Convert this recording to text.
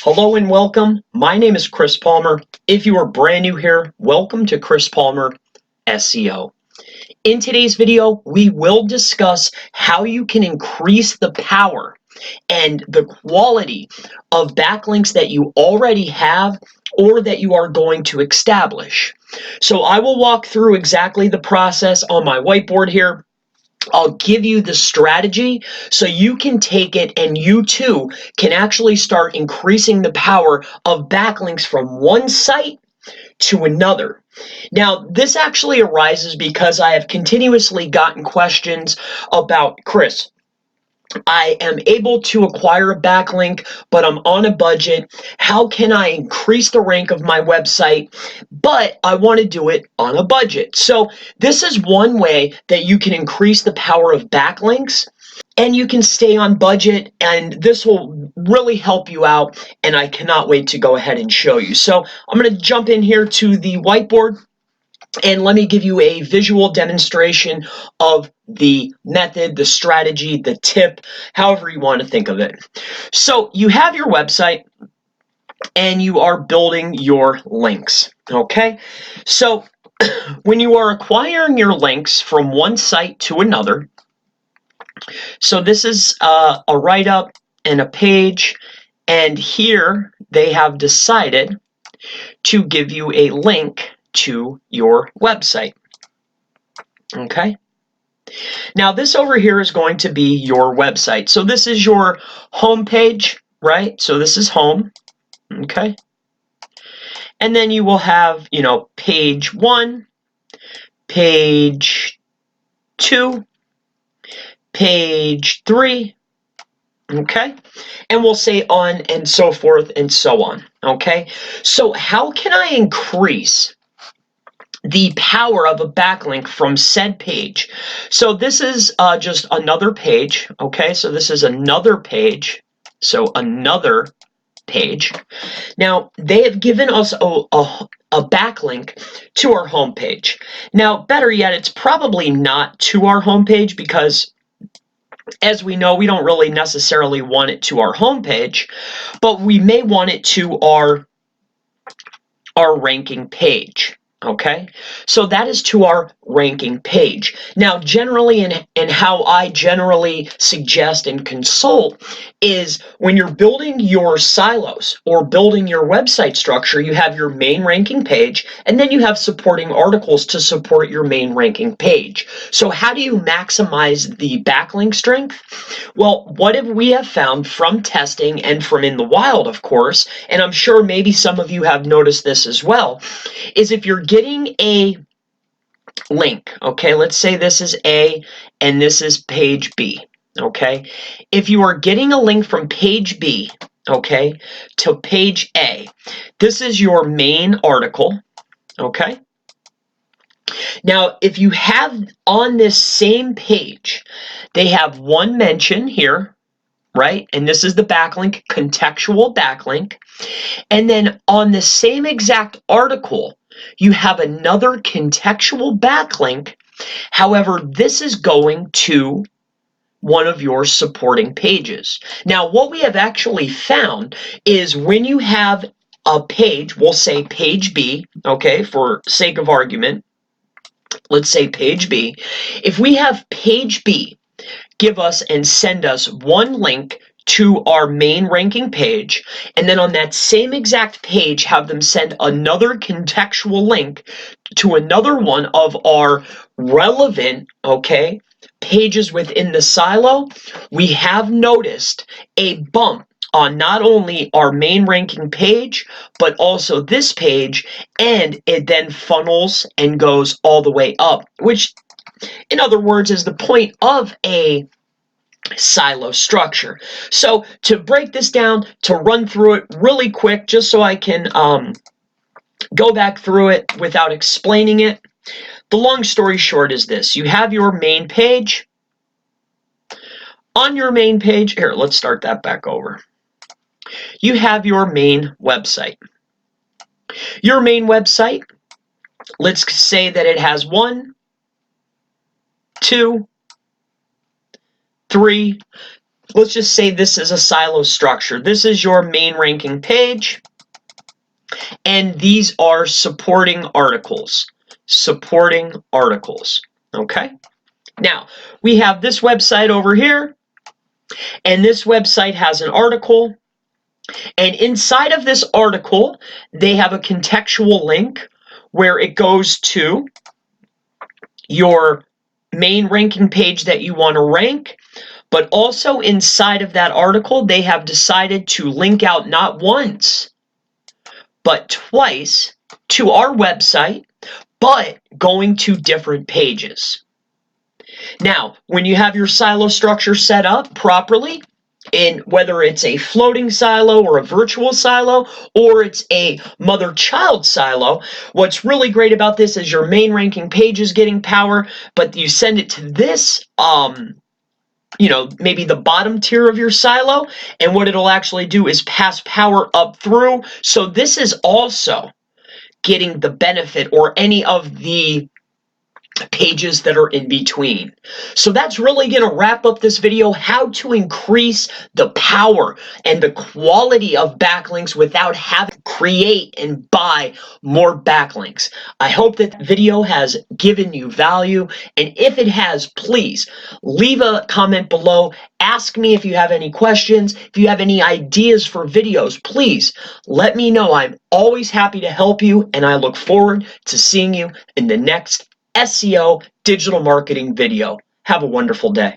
Hello and welcome. My name is Chris Palmer. If you are brand new here, welcome to Chris Palmer SEO. In today's video, we will discuss how you can increase the power and the quality of backlinks that you already have or that you are going to establish. So I will walk through exactly the process on my whiteboard here. I'll give you the strategy so you can take it and you too can actually start increasing the power of backlinks from one site to another. Now, this actually arises because I have continuously gotten questions about, Chris, I am able to acquire a backlink, but I'm on a budget. How can I increase the rank of my website, but I want to do it on a budget? So this is one way that you can increase the power of backlinks and you can stay on budget, and this will really help you out, and I cannot wait to go ahead and show you. So I'm going to jump in here to the whiteboard. And let me give you a visual demonstration of the method, the strategy, the tip, however you want to think of it. So you have your website and you are building your links, okay? So when you are acquiring your links from one site to another, so this is a write-up and a page, and here they have decided to give you a link to your website. Okay. Now this over here is going to be your website. So this is your home page, right? So this is home. Okay. And then you will have, page 1, page 2, page 3. Okay. And we'll say on and so forth and so on. Okay. So how can I increase the power of a backlink from said page? So this is just another page, okay? So this is another page, so another page. Now, they have given us a backlink to our homepage. Now, better yet, it's probably not to our homepage because, as we know, we don't really necessarily want it to our homepage, but we may want it to our ranking page. Okay, so that is to our ranking page. Now, generally, and how I generally suggest and consult is when you're building your silos or building your website structure, you have your main ranking page, and then you have supporting articles to support your main ranking page. So how do you maximize the backlink strength? Well, what we have found from testing and from in the wild, of course, and I'm sure maybe some of you have noticed this as well, is if you're getting a link, okay, let's say this is A and this is page B, okay? If you are getting a link from page B, okay, to page A, this is your main article, okay? Now, if you have on this same page, they have one mention here, right? And this is the backlink, contextual backlink. And then on the same exact article, you have another contextual backlink. However, this is going to one of your supporting pages. Now, what we have actually found is when you have a page, we'll say page B, okay, for sake of argument, let's say page B. If we have page B give us and send us one link to our main ranking page, and then on that same exact page have them send another contextual link to another one of our relevant, okay, pages within the silo, we have noticed a bump on not only our main ranking page, but also this page, and it then funnels and goes all the way up, which in other words is the point of a silo structure. So to break this down, to run through it really quick, just so I can go back through it without explaining it, the long story short is this. You have your main page. On your main page, here, let's start that back over. You have your main website. Your main website, let's say that it has 1, 2, 3, let's just say this is a silo structure. This is your main ranking page, and these are supporting articles. Supporting articles, okay? Now, we have this website over here, and this website has an article, and inside of this article, they have a contextual link where it goes to your main ranking page that you want to rank, but also inside of that article, they have decided to link out not once, but twice to our website, but going to different pages. Now, when you have your silo structure set up properly, in whether it's a floating silo or a virtual silo, or it's a mother-child silo, what's really great about this is your main ranking page is getting power, but you send it to this, maybe the bottom tier of your silo, and what it'll actually do is pass power up through. So this is also getting the benefit or any of the pages that are in between. So that's really going to wrap up this video, how to increase the power and the quality of backlinks without having to create and buy more backlinks. I hope that video has given you value, and if it has, please leave a comment below. Ask me if you have any questions. If you have any ideas for videos, please let me know. I'm always happy to help you, and I look forward to seeing you in the next SEO digital marketing video. Have a wonderful day.